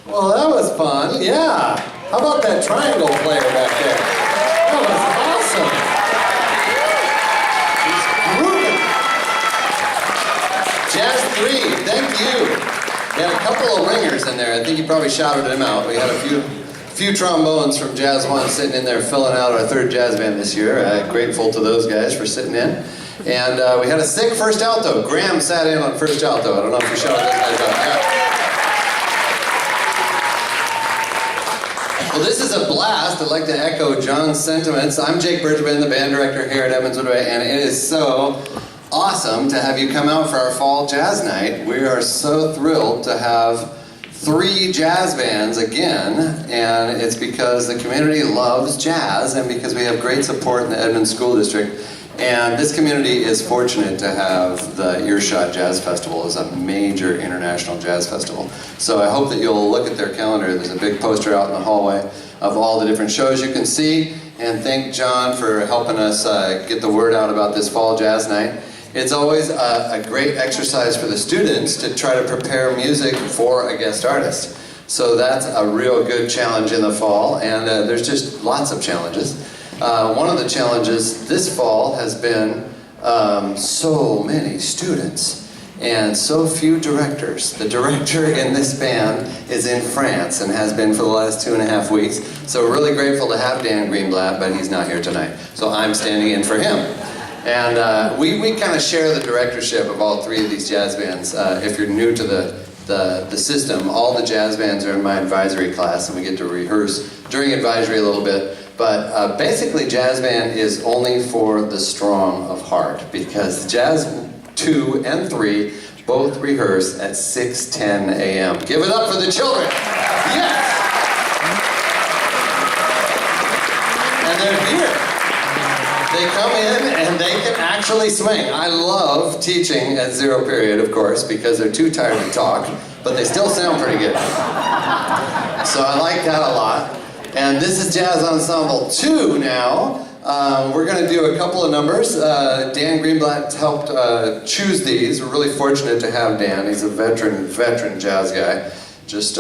Well, that was fun, yeah. How about that triangle player back there? That was awesome. He's grooving. Jazz 3, thank you. We had a couple of ringers in there. I think you probably shouted them out. We had a few trombones from Jazz 1 sitting in there filling out our third jazz band this year. Grateful to those guys for sitting in. And we had a sick first alto. Graham sat in on first alto. I don't know if you shouted those guys out. Yeah. Well, this is a blast. I'd like to echo John's sentiments. I'm Jake Bergman, the band director here at Edmonds Woodway, and it is so awesome to have you come out for our fall jazz night. We are so thrilled to have 3 jazz bands again, and it's because the community loves jazz and because we have great support in the Edmonds School District. And this community is fortunate to have the EWHS Jazz Festival as a major international jazz festival. So I hope that you'll look at their calendar. There's a big poster out in the hallway of all the different shows you can see. And thank John for helping us get the word out about this fall jazz night. It's always a great exercise for the students to try to prepare music for a guest artist. So that's a real good challenge in the fall, and there's just lots of challenges. One of the challenges this fall has been so many students and so few directors. The director in this band is in France and has been for the last 2.5 weeks. So we're really grateful to have Dan Greenblatt, but he's not here tonight. So I'm standing in for him. And we kind of share the directorship of all 3 of these jazz bands. If you're new to the system, all the jazz bands are in my advisory class, and we get to rehearse during advisory a little bit. But basically, jazz band is only for the strong of heart, because jazz 2 and 3 both rehearse at 6:10 a.m. Give it up for the children! Yes! And they're here. They come in and they can actually swing. I love teaching at 0 period, of course, because they're too tired to talk, but they still sound pretty good. So I like that a lot. And this is Jazz Ensemble 2 now. We're going to do a couple of numbers. Dan Greenblatt helped choose these. We're really fortunate to have Dan. He's a veteran jazz guy. Just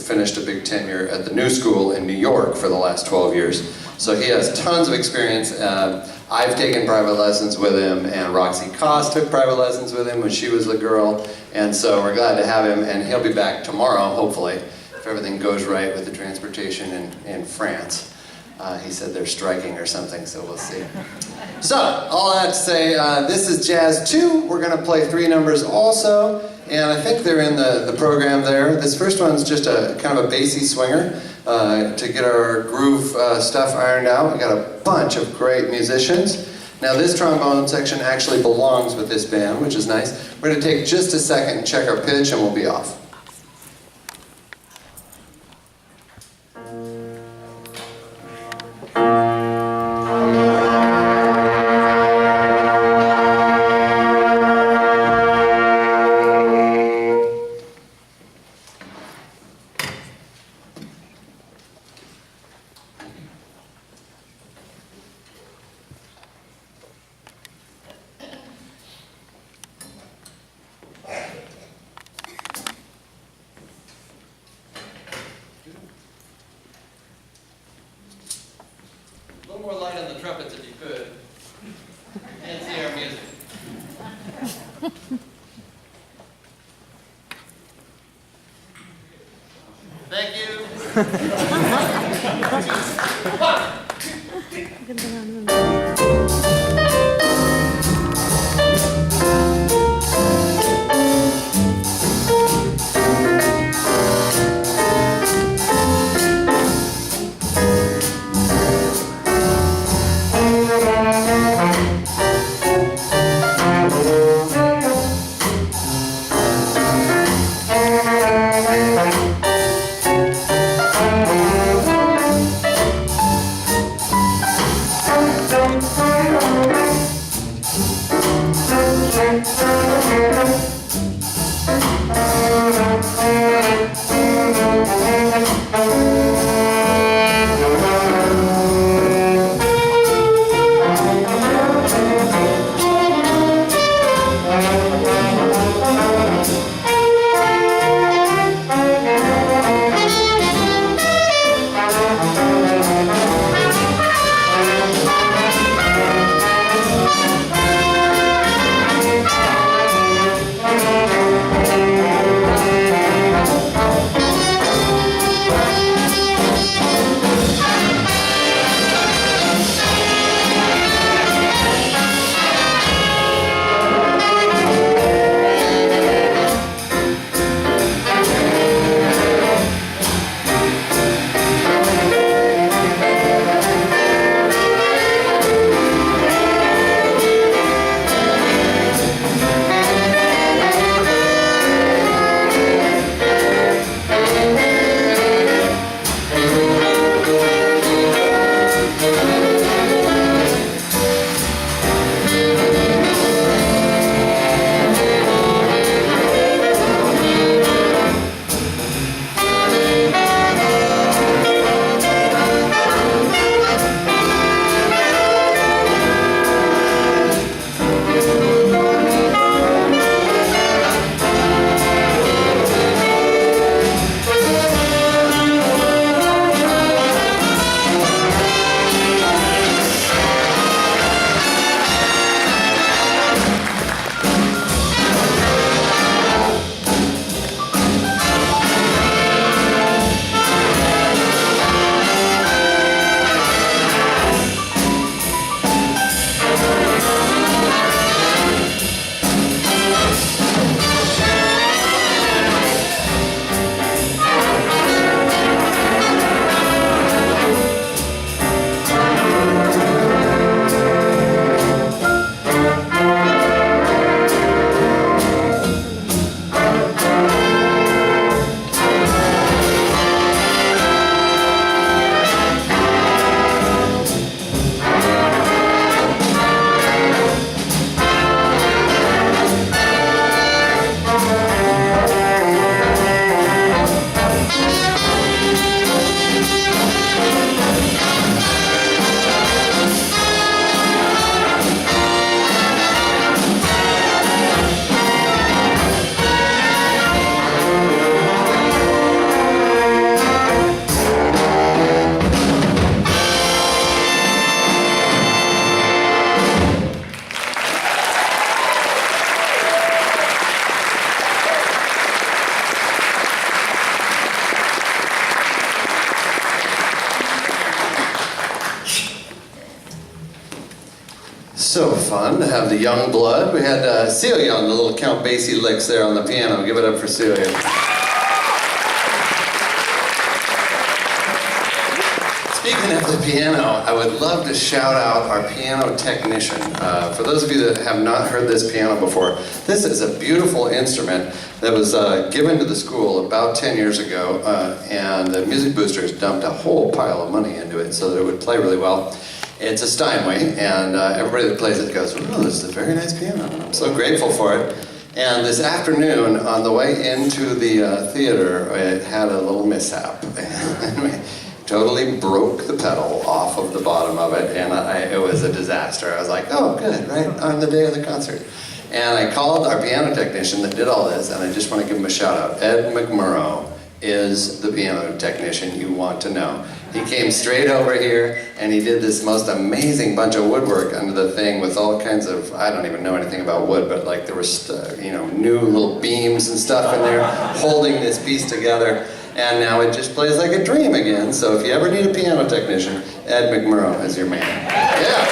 finished a big tenure at the New School in New York for the last 12 years. So he has tons of experience. I've taken private lessons with him, and ROXY COSS took private lessons with him when she was a girl. And so we're glad to have him, and he'll be back tomorrow, hopefully, if everything goes right with the transportation in France. He said they're striking or something, so we'll see. So, all that to say, this is Jazz 2. We're going to play 3 numbers also, and I think they're in the program there. This first one's just a kind of a bassy swinger to get our groove stuff ironed out. We got a bunch of great musicians. Now this trombone section actually belongs with this band, which is nice. We're going to take just a second and check our pitch, and we'll be off. A little more light on the trumpets if you could. And see our music. Thank you. So fun to have the young blood. We had Celia on the little Count Basie licks there on the piano. Give it up for Celia. Speaking of the piano, I would love to shout out our piano technician. For those of you that have not heard this piano before, this is a beautiful instrument that was given to the school about 10 years ago, and the music boosters dumped a whole pile of money into it so that it would play really well. It's a Steinway, and everybody that plays it goes, "Oh, this is a very nice piano." I'm so grateful for it. And this afternoon, on the way into the theater, it had a little mishap. Totally broke the pedal off of the bottom of it, and it was a disaster. I was like, oh, good, right on the day of the concert. And I called our piano technician that did all this, and I just want to give him a shout out. Ed McMurrow is the piano technician you want to know. He came straight over here, and he did this most amazing bunch of woodwork under the thing with all kinds of, I don't even know anything about wood, but like there was, new little beams and stuff in there holding this piece together. And now it just plays like a dream again. So if you ever need a piano technician, Ed McMurrow is your man. Yeah.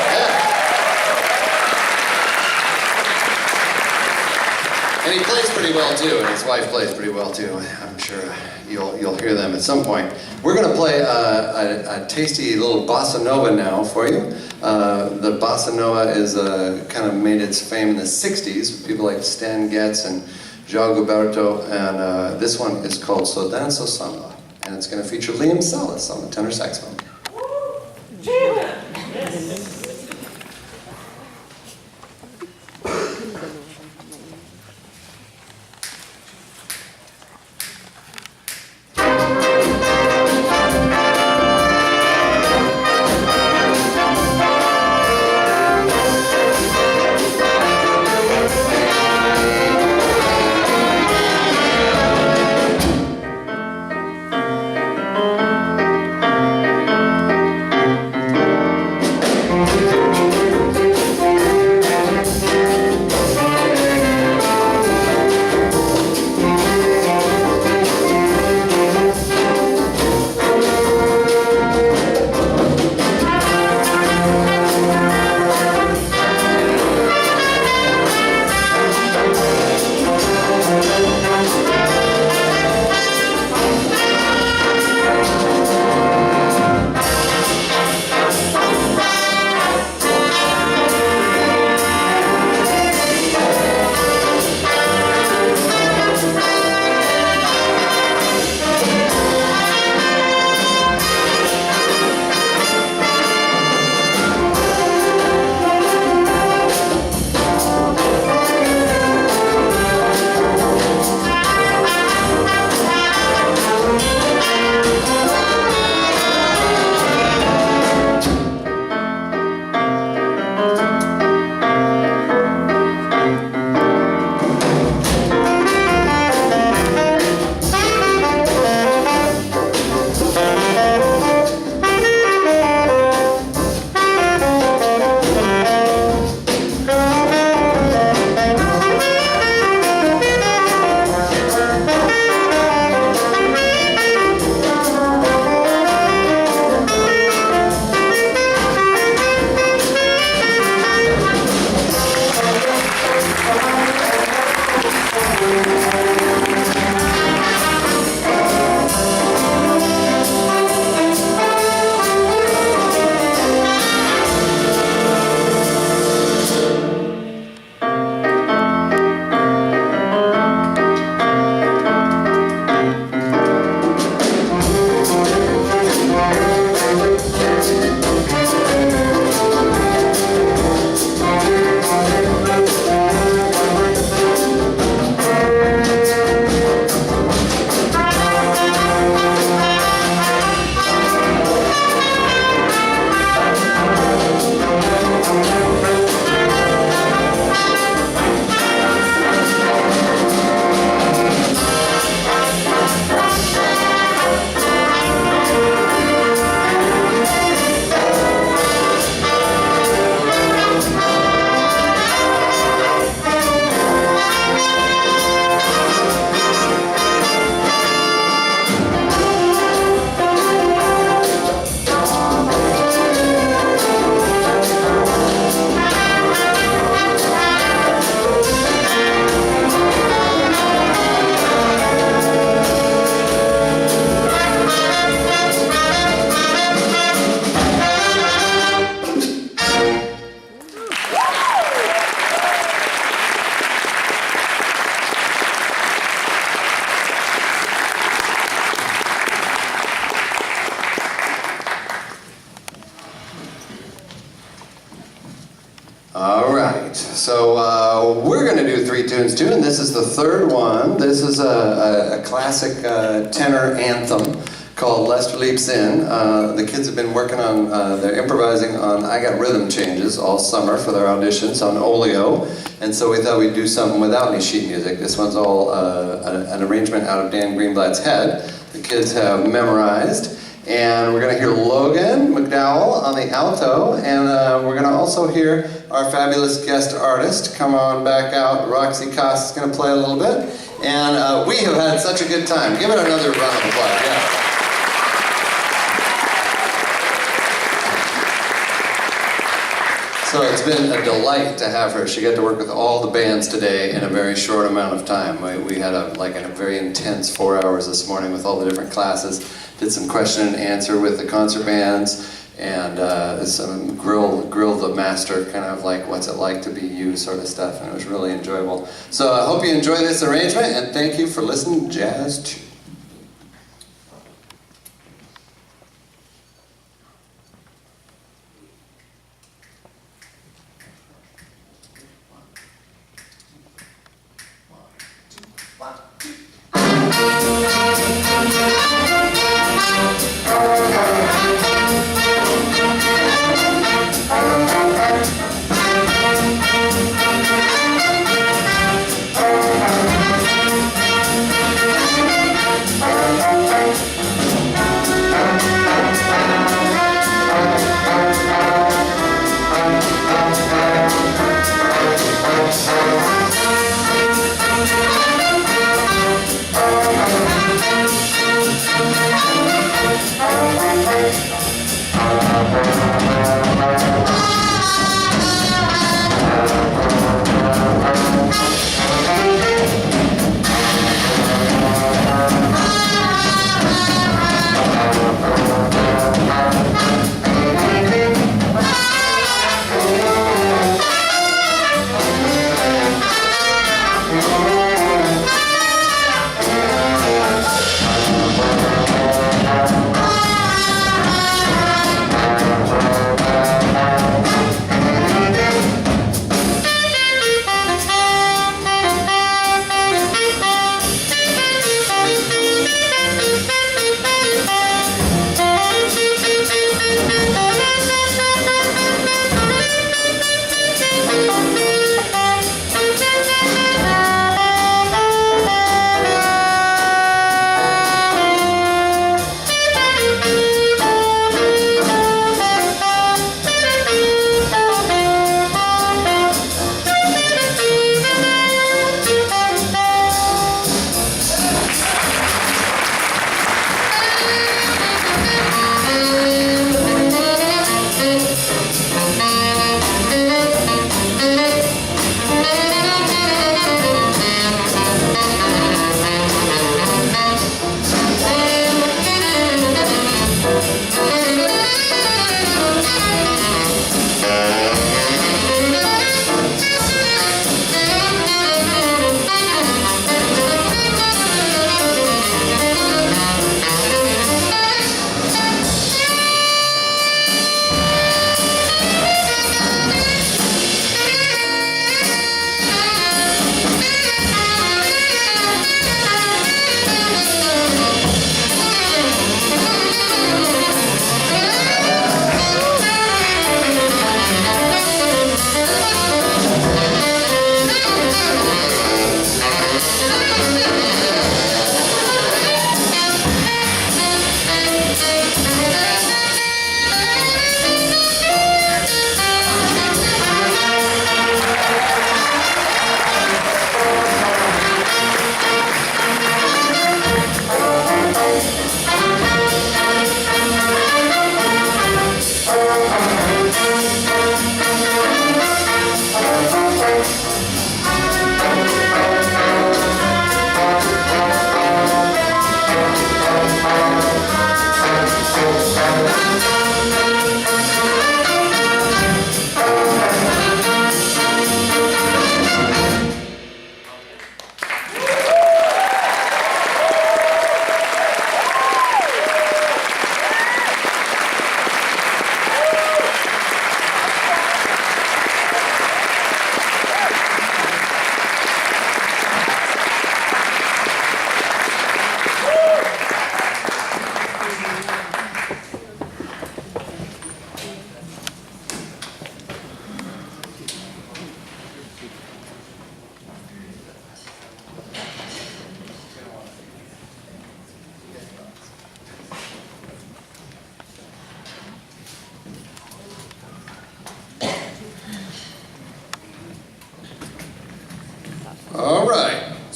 And he plays pretty well too, and his wife plays pretty well too. I'm sure you'll hear them at some point. We're going to play a tasty little bossa nova now for you. The bossa nova is kind of made its fame in the 60s with people like Stan Getz and João Gilberto, and this one is called So Danço Samba, and it's going to feature Liam Salas on the tenor saxophone. This is the third one. This is a classic tenor anthem called Lester Leaps In. The kids have been working on, they're improvising on I Got Rhythm Changes all summer for their auditions on Oleo. And so we thought we'd do something without any sheet music. This one's all an arrangement out of Dan Greenblatt's head. The kids have memorized. And we're going to hear Logan McDowell on the alto, and we're going to also hear our fabulous guest artist come on back out. ROXY COSS is going to play a little bit, and we have had such a good time. Give it another round of applause. Yeah. So it's been a delight to have her. She got to work with all the bands today in a very short amount of time. We had a very intense 4 hours this morning with all the different classes. Did some question and answer with the concert bands, and some grill the master, kind of like what's it like to be you sort of stuff, and it was really enjoyable. So I hope you enjoy this arrangement, and thank you for listening to Jazz 2.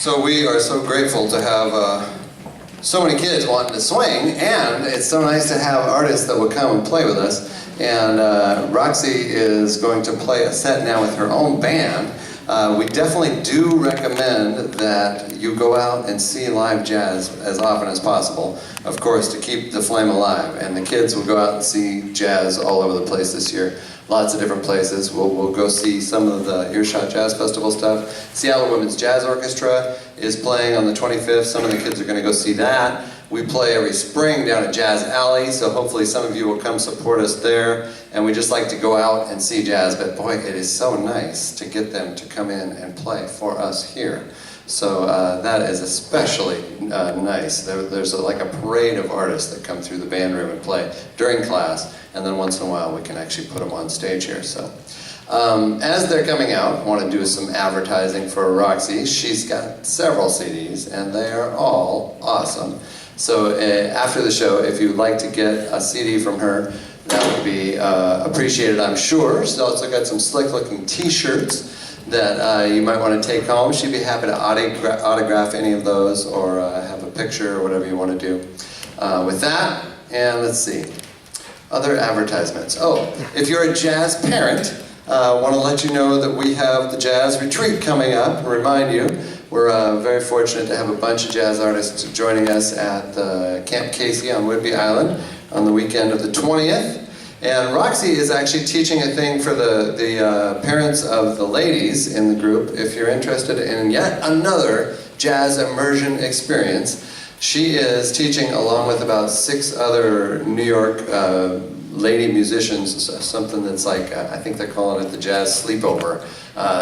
So we are so grateful to have so many kids wanting to swing, and it's so nice to have artists that will come and play with us. And Roxy is going to play a set now with her own band. We definitely do recommend that you go out and see live jazz as often as possible, of course, to keep the flame alive. And the kids will go out and see jazz all over the place this year. Lots of different places. We'll go see some of the EWHS Jazz Festival stuff. Seattle Women's Jazz Orchestra is playing on the 25th. Some of the kids are going to go see that. We play every spring down at Jazz Alley, so hopefully some of you will come support us there. And we just like to go out and see jazz, but boy, it is so nice to get them to come in and play for us here. So that is especially nice. There's like a parade of artists that come through the band room and play during class, and then once in a while we can actually put them on stage here. So as they're coming out, I want to do some advertising for Roxy. She's got several CDs, and they are all awesome. So after the show, if you'd like to get a CD from her, that would be appreciated, I'm sure. She's also got some slick-looking T-shirts that you might want to take home. She'd be happy to autograph any of those, or have a picture, or whatever you want to do with that. And let's see, other advertisements. Oh, if you're a jazz parent, I want to let you know that we have the Jazz Retreat coming up. Remind you, we're very fortunate to have a bunch of jazz artists joining us at Camp Casey on Whidbey Island on the weekend of the 20th. And Roxy is actually teaching a thing for the parents of the ladies in the group. If you're interested in yet another jazz immersion experience, she is teaching along with about 6 other New York lady musicians, something that's like, I think they're calling it the Jazz Sleepover.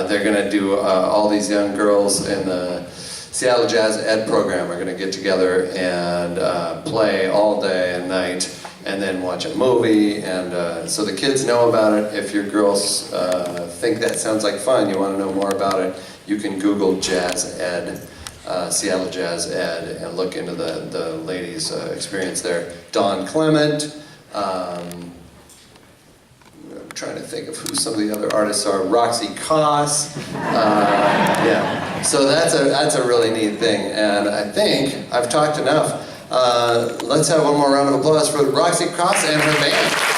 They're going to do, all these young girls in the Seattle Jazz Ed program are going to get together and play all day and night, and then watch a movie. And so the kids know about it. If your girls think that sounds like fun, you want to know more about it, you can Google Jazz Ed, Seattle Jazz Ed, and look into the ladies' experience there. Dawn Clement, I'm trying to think of who some of the other artists are. ROXY COSS, yeah. So that's a really neat thing, and I think I've talked enough. Let's have one more round of applause for ROXY COSS and her band.